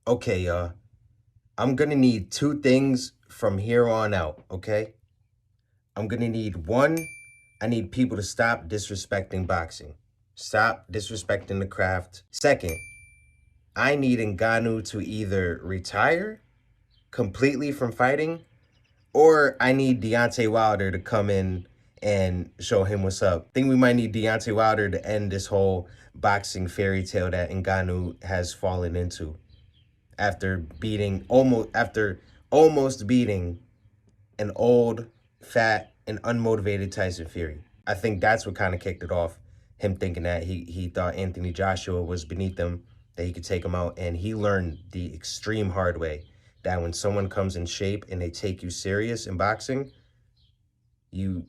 Okay, y'all. I'm gonna need two things from here on out, okay? I'm gonna need one, I need people to stop disrespecting boxing. Stop disrespecting the craft. Second, I need Ngannou to either retire completely from fighting, or I need Deontay Wilder to come in and show him what's up. I think we might need Deontay Wilder to end this whole boxing fairy tale that Ngannou has fallen into after almost beating an old, fat, and unmotivated Tyson Fury. I think that's what kind of kicked it off. Him thinking that he thought Anthony Joshua was beneath him, that he could take him out, and he learned the extreme hard way that when someone comes in shape and they take you serious in boxing, you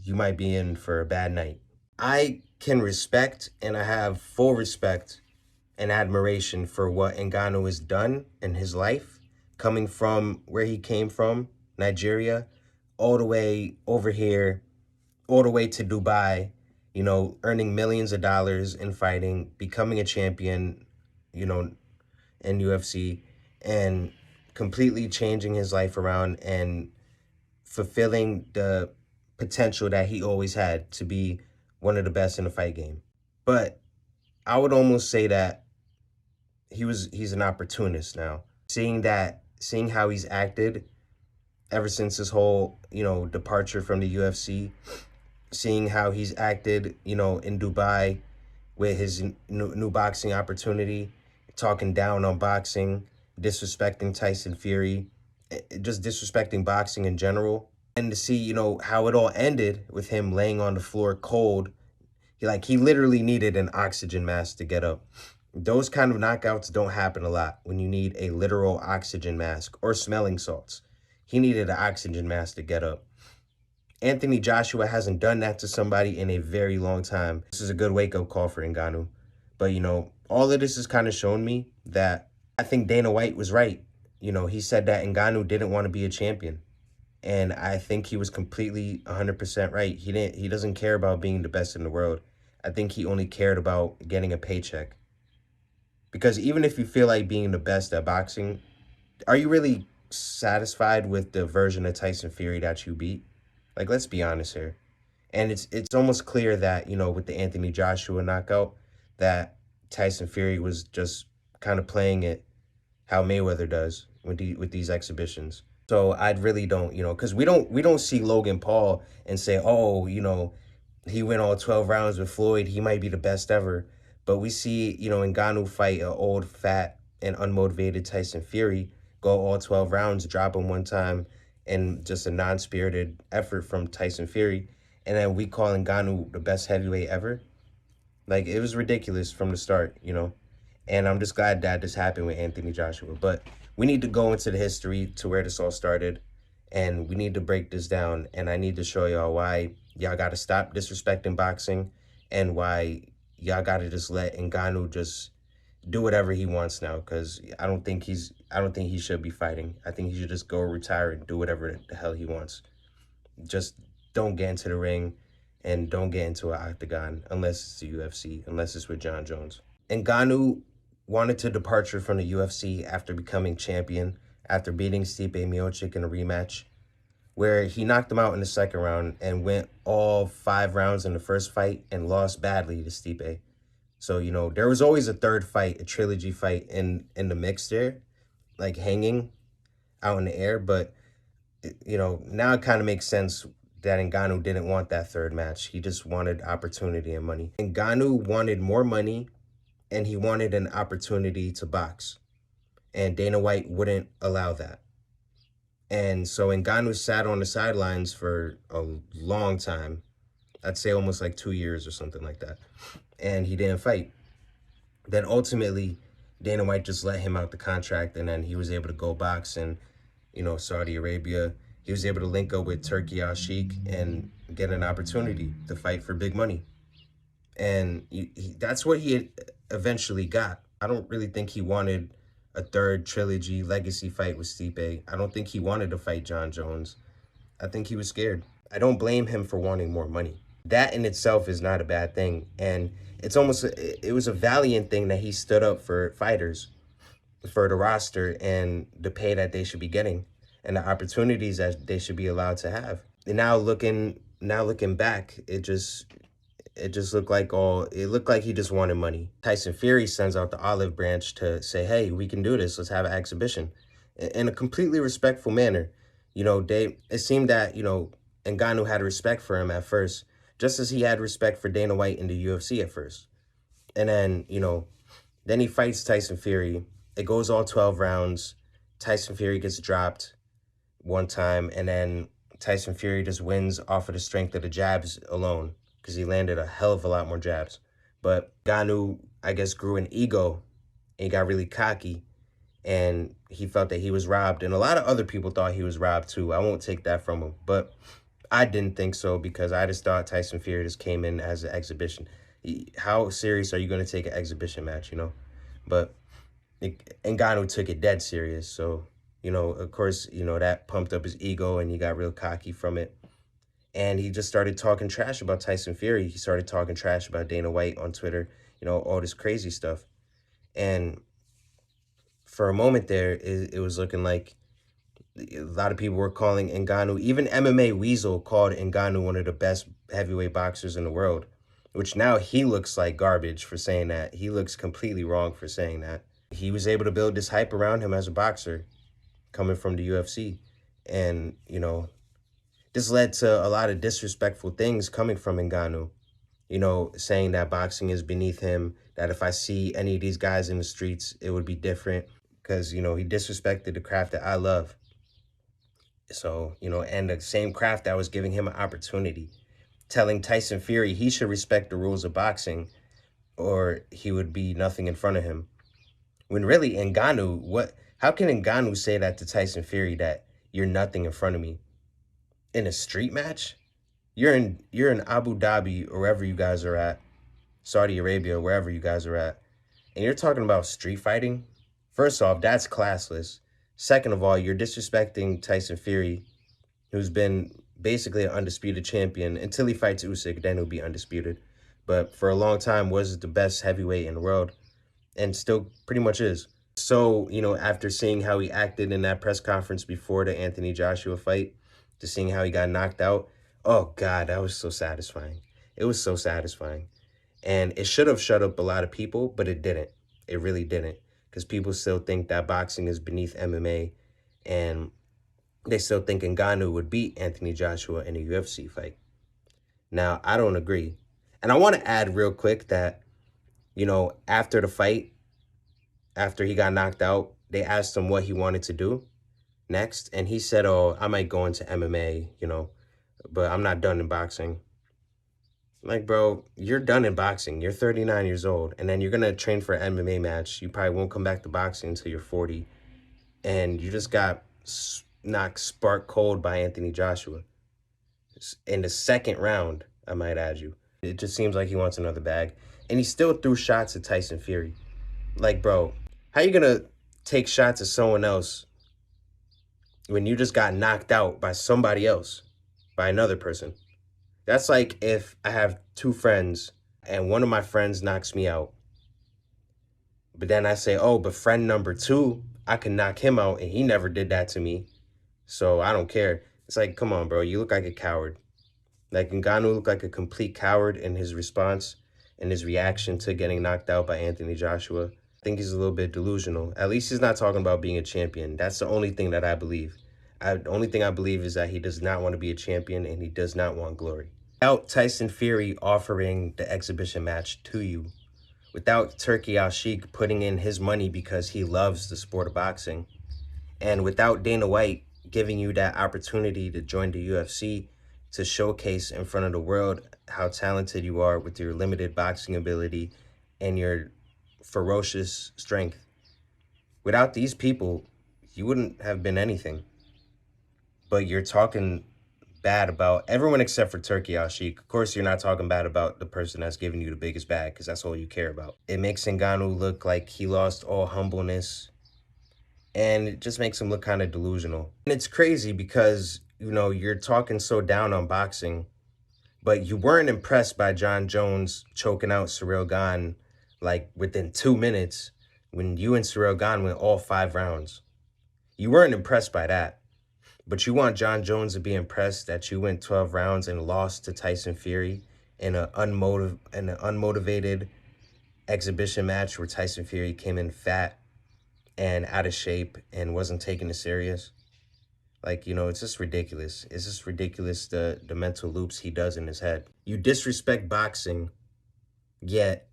you might be in for a bad night. I can respect and I have full respect and admiration for what Ngannou has done in his life, coming from where he came from, Nigeria, all the way over here, all the way to Dubai, earning millions of dollars in fighting, becoming a champion, you know, in UFC, and completely changing his life around and fulfilling the potential that he always had to be one of the best in the fight game. But I would almost say that he's an opportunist now. Seeing how he's acted ever since his whole, departure from the UFC, seeing how he's acted, in Dubai with his new boxing opportunity, talking down on boxing, disrespecting Tyson Fury, just disrespecting boxing in general. And to see, how it all ended with him laying on the floor cold. He literally needed an oxygen mask to get up. Those kind of knockouts don't happen a lot when you need a literal oxygen mask or smelling salts. He needed an oxygen mask to get up. Anthony Joshua hasn't done that to somebody in a very long time. This is a good wake-up call for Ngannou. But, all of this has kind of shown me that I think Dana White was right. He said that Ngannou didn't want to be a champion. And I think he was completely 100% right. He doesn't care about being the best in the world. I think he only cared about getting a paycheck. Because even if you feel like being the best at boxing, are you really satisfied with the version of Tyson Fury that you beat? Like, let's be honest here. And it's almost clear that, with the Anthony Joshua knockout, that Tyson Fury was just kind of playing it how Mayweather does with these exhibitions. So I really don't, because we don't see Logan Paul and say, oh, he went all 12 rounds with Floyd, he might be the best ever. But we see, Ngannou fight an old, fat, and unmotivated Tyson Fury, go all 12 rounds, drop him one time, and just a non-spirited effort from Tyson Fury. And then we call Ngannou the best heavyweight ever. Like, it was ridiculous from the start, And I'm just glad that this happened with Anthony Joshua. But we need to go into the history to where this all started. And we need to break this down. And I need to show y'all why y'all got to stop disrespecting boxing and why y'all got to just let Ngannou just do whatever he wants now. Because I don't think he should be fighting. I think he should just go retire and do whatever the hell he wants. Just don't get into the ring and don't get into an octagon unless it's the UFC, unless it's with John Jones. Ngannou wanted to departure from the UFC after becoming champion, after beating Stipe Miocic in a rematch, where he knocked him out in the second round and went all 5 rounds in the first fight and lost badly to Stipe. So, there was always a third fight, a trilogy fight in the mix there, like hanging out in the air. But, now it kind of makes sense that Ngannou didn't want that third match. He just wanted opportunity and money. Ngannou wanted more money and he wanted an opportunity to box. And Dana White wouldn't allow that. And so Ngannou sat on the sidelines for a long time. I'd say almost like 2 years or something like that. And he didn't fight. Then ultimately, Dana White just let him out the contract, and then he was able to go box in, Saudi Arabia. He was able to link up with Turkey Al-Sheikh and get an opportunity to fight for big money. And that's what he eventually got. I don't really think he wanted a third trilogy legacy fight with Stipe. I don't think he wanted to fight John Jones. I think he was scared. I don't blame him for wanting more money. That in itself is not a bad thing. And it was a valiant thing that he stood up for fighters. for the roster and the pay that they should be getting and the opportunities that they should be allowed to have. And now looking back, it just looked like he just wanted money. Tyson Fury sends out the olive branch to say, hey, we can do this. Let's have an exhibition in a completely respectful manner. It seemed that, Ngannou had respect for him at first, just as he had respect for Dana White in the UFC at first. And then he fights Tyson Fury. It goes all 12 rounds. Tyson Fury gets dropped one time, and then Tyson Fury just wins off of the strength of the jabs alone because he landed a hell of a lot more jabs. But Ngannou, I guess, grew an ego and he got really cocky and he felt that he was robbed. And a lot of other people thought he was robbed too. I won't take that from him. But I didn't think so because I just thought Tyson Fury just came in as an exhibition. How serious are you going to take an exhibition match, But Ngannou took it dead serious. So, of course, that pumped up his ego and he got real cocky from it. And he just started talking trash about Tyson Fury. He started talking trash about Dana White on Twitter, all this crazy stuff. And for a moment there, it was looking like a lot of people were calling Ngannou, even MMA Weasel called Ngannou one of the best heavyweight boxers in the world, which now he looks like garbage for saying that. He looks completely wrong for saying that. He was able to build this hype around him as a boxer coming from the UFC. And, this led to a lot of disrespectful things coming from Ngannou, saying that boxing is beneath him, that if I see any of these guys in the streets, it would be different because, he disrespected the craft that I love. So, and the same craft that was giving him an opportunity, telling Tyson Fury he should respect the rules of boxing or he would be nothing in front of him. When really Ngannou, how can Ngannou say that to Tyson Fury, that you're nothing in front of me? In a street match? You're in Abu Dhabi or wherever you guys are at, Saudi Arabia, wherever you guys are at, and you're talking about street fighting? First off, that's classless. Second of all, you're disrespecting Tyson Fury, who's been basically an undisputed champion until he fights Usyk, then he'll be undisputed. But for a long time was the best heavyweight in the world and still pretty much is. So, after seeing how he acted in that press conference before the Anthony Joshua fight, to seeing how he got knocked out, oh God, that was so satisfying. It was so satisfying. And it should have shut up a lot of people, but it didn't. It really didn't. Because people still think that boxing is beneath MMA, and they still think Ngannou would beat Anthony Joshua in a UFC fight. Now, I don't agree. And I want to add real quick that, after the fight, after he got knocked out, they asked him what he wanted to do next. And he said, oh, I might go into MMA, but I'm not done in boxing. Like, bro, you're done in boxing. You're 39 years old, and then you're going to train for an MMA match. You probably won't come back to boxing until you're 40. And you just got knocked spark cold by Anthony Joshua in the second round, I might add you. It just seems like he wants another bag. And he still threw shots at Tyson Fury. Like, bro, how you going to take shots at someone else when you just got knocked out by somebody else, by another person? That's like if I have two friends and one of my friends knocks me out. But then I say, oh, but friend number two, I can knock him out and he never did that to me, so I don't care. It's like, come on, bro, you look like a coward. Like, Ngannou looked like a complete coward in his response and his reaction to getting knocked out by Anthony Joshua. I think he's a little bit delusional. At least he's not talking about being a champion. That's the only thing that I believe. The only thing I believe is that he does not want to be a champion and he does not want glory. Without Tyson Fury offering the exhibition match to you, without Turki Al-Sheikh putting in his money because he loves the sport of boxing, and without Dana White giving you that opportunity to join the UFC to showcase in front of the world how talented you are with your limited boxing ability and your ferocious strength, without these people, you wouldn't have been anything. But you're talking bad about everyone except for Turki Al-Sheikh. Of course, you're not talking bad about the person that's giving you the biggest bag because that's all you care about. It makes Ngannou look like he lost all humbleness, and it just makes him look kind of delusional. And it's crazy because, you're talking so down on boxing, but you weren't impressed by John Jones choking out Cyril Gane like within 2 minutes. when you and Ciryl Gane went all 5 rounds. You weren't impressed by that. But you want John Jones to be impressed that you went 12 rounds and lost to Tyson Fury in an unmotivated exhibition match where Tyson Fury came in fat and out of shape and wasn't taking it serious. Like, it's just ridiculous. It's just ridiculous, the mental loops he does in his head. You disrespect boxing, yet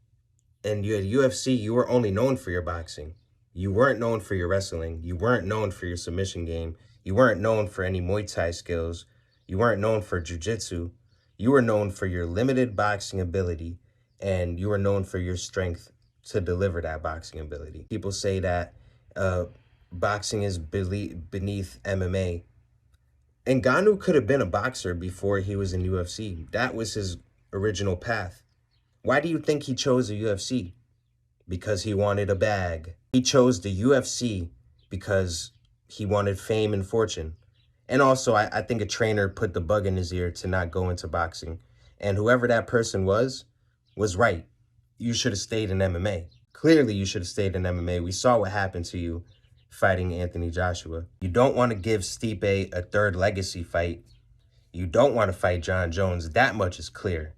in your UFC, you were only known for your boxing. You weren't known for your wrestling. You weren't known for your submission game. You weren't known for any Muay Thai skills. You weren't known for jiu-jitsu. You were known for your limited boxing ability, and you were known for your strength to deliver that boxing ability. People say that boxing is beneath MMA. Ngannou could have been a boxer before he was in UFC. That was his original path. Why do you think he chose the UFC? Because he wanted a bag. He chose the UFC because he wanted fame and fortune. And also, I think a trainer put the bug in his ear to not go into boxing. And whoever that person was right. You should have stayed in MMA. Clearly, you should have stayed in MMA. We saw what happened to you fighting Anthony Joshua. You don't want to give Stipe a third legacy fight. You don't want to fight John Jones. That much is clear.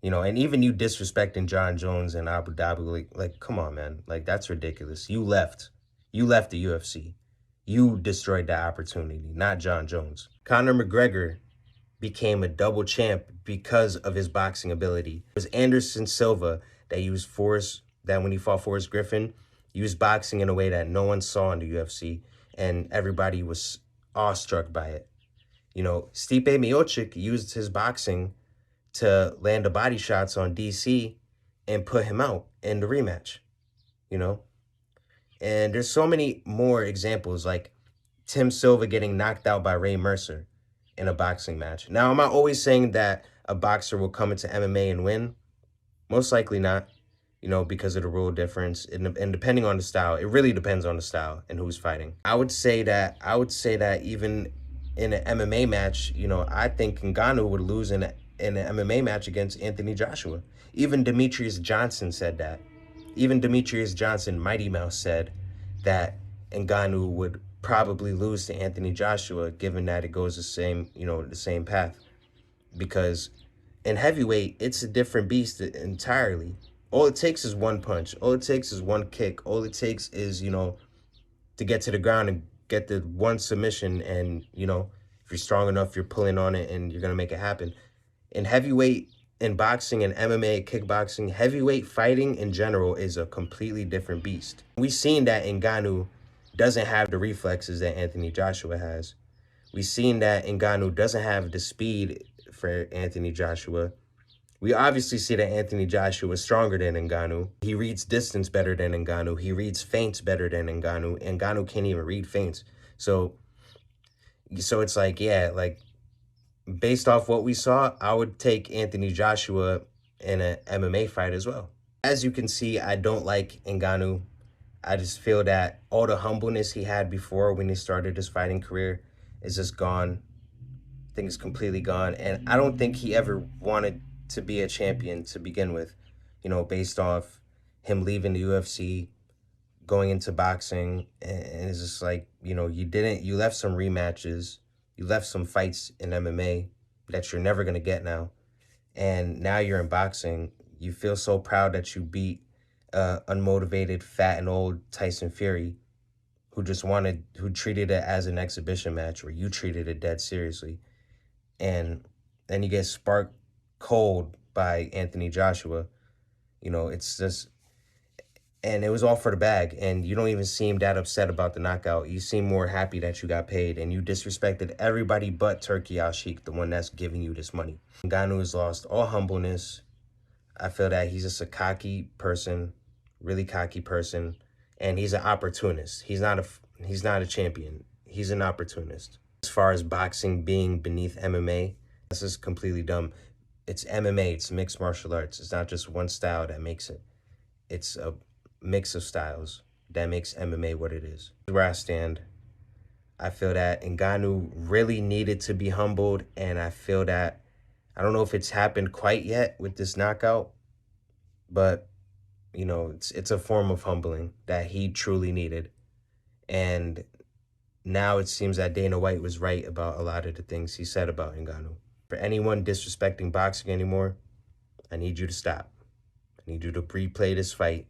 And even you disrespecting John Jones and Abu Dhabi, like, come on, man. Like, that's ridiculous. You left. You left the UFC. You destroyed that opportunity, not John Jones. Conor McGregor became a double champ because of his boxing ability. It was Anderson Silva that when he fought Forrest Griffin, used boxing in a way that no one saw in the UFC, and everybody was awestruck by it. Stipe Miocic used his boxing to land the body shots on DC and put him out in the rematch, And there's so many more examples, like Tim Silva getting knocked out by Ray Mercer in a boxing match. Now, am I always saying that a boxer will come into MMA and win? Most likely not, because of the rule difference and depending on the style. It really depends on the style and who's fighting. I would say that even in an MMA match, I think Ngannou would lose in an MMA match against Anthony Joshua. Even Demetrius Johnson said that. Even Demetrius Johnson, Mighty Mouse, said that Ngannou would probably lose to Anthony Joshua, given that it goes the same path. Because in heavyweight, it's a different beast entirely. All it takes is one punch. All it takes is one kick. All it takes is, to get to the ground and get the one submission. And, if you're strong enough, you're pulling on it and you're going to make it happen. In heavyweight, in boxing and MMA, kickboxing, heavyweight fighting in general is a completely different beast. We've seen that Ngannou doesn't have the reflexes that Anthony Joshua has. We've seen that Ngannou doesn't have the speed for Anthony Joshua. We obviously see that Anthony Joshua is stronger than Ngannou. He reads distance better than Ngannou. He reads feints better than Ngannou. Ngannou can't even read feints. So it's like, yeah, like, based off what we saw, I would take Anthony Joshua in an MMA fight as well. As you can see, I don't like Ngannou. I just feel that all the humbleness he had before when he started his fighting career is just gone. I think it's completely gone. And I don't think he ever wanted to be a champion to begin with, based off him leaving the UFC, going into boxing. And it's just like, you left some rematches. You left some fights in MMA that you're never going to get now. And now you're in boxing. You feel so proud that you beat unmotivated, fat, and old Tyson Fury, who treated it as an exhibition match where you treated it dead seriously. And then you get sparked cold by Anthony Joshua. It's just... And it was all for the bag, and you don't even seem that upset about the knockout. You seem more happy that you got paid, and you disrespected everybody but Turki Al-Sheikh, the one that's giving you this money. Ngannou has lost all humbleness. I feel that he's just a cocky person, really cocky person, and he's an opportunist. He's not a champion. He's an opportunist. As far as boxing being beneath MMA, this is completely dumb. It's MMA. It's mixed martial arts. It's not just one style that makes it. It's a mix of styles that makes MMA what it is. Where I stand, I feel that Ngannou really needed to be humbled, and I feel that, I don't know if it's happened quite yet with this knockout, but You know, it's a form of humbling that he truly needed. And now it seems that Dana White was right about a lot of the things he said about Ngannou. For anyone disrespecting boxing anymore, I need you to stop. I need you to replay this fight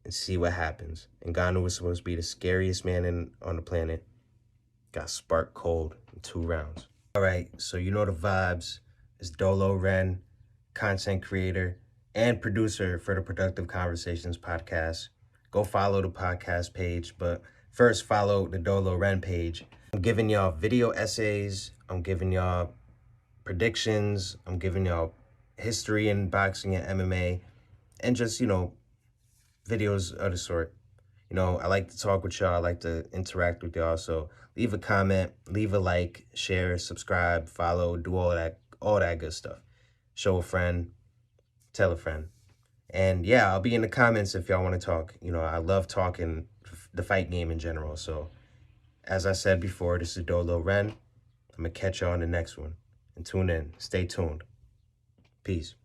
and see what happens. Ngannou was supposed to be the scariest man on the planet. Got spark cold in 2 rounds. All right, so you know the vibes. It's Dolo Ren, content creator and producer for the Productive Conversations podcast. Go follow the podcast page, but first follow the Dolo Ren page. I'm giving y'all video essays. I'm giving y'all predictions. I'm giving y'all history in boxing and MMA, and just, videos of the sort. I like to talk with y'all. I like to interact with y'all. So leave a comment, leave a like, share, subscribe, follow, do all that good stuff. Show a friend, tell a friend. And yeah, I'll be in the comments if y'all want to talk. I love talking the fight game in general. So as I said before, this is Dolo Ren. I'm going to catch y'all on the next one. And tune in. Stay tuned. Peace.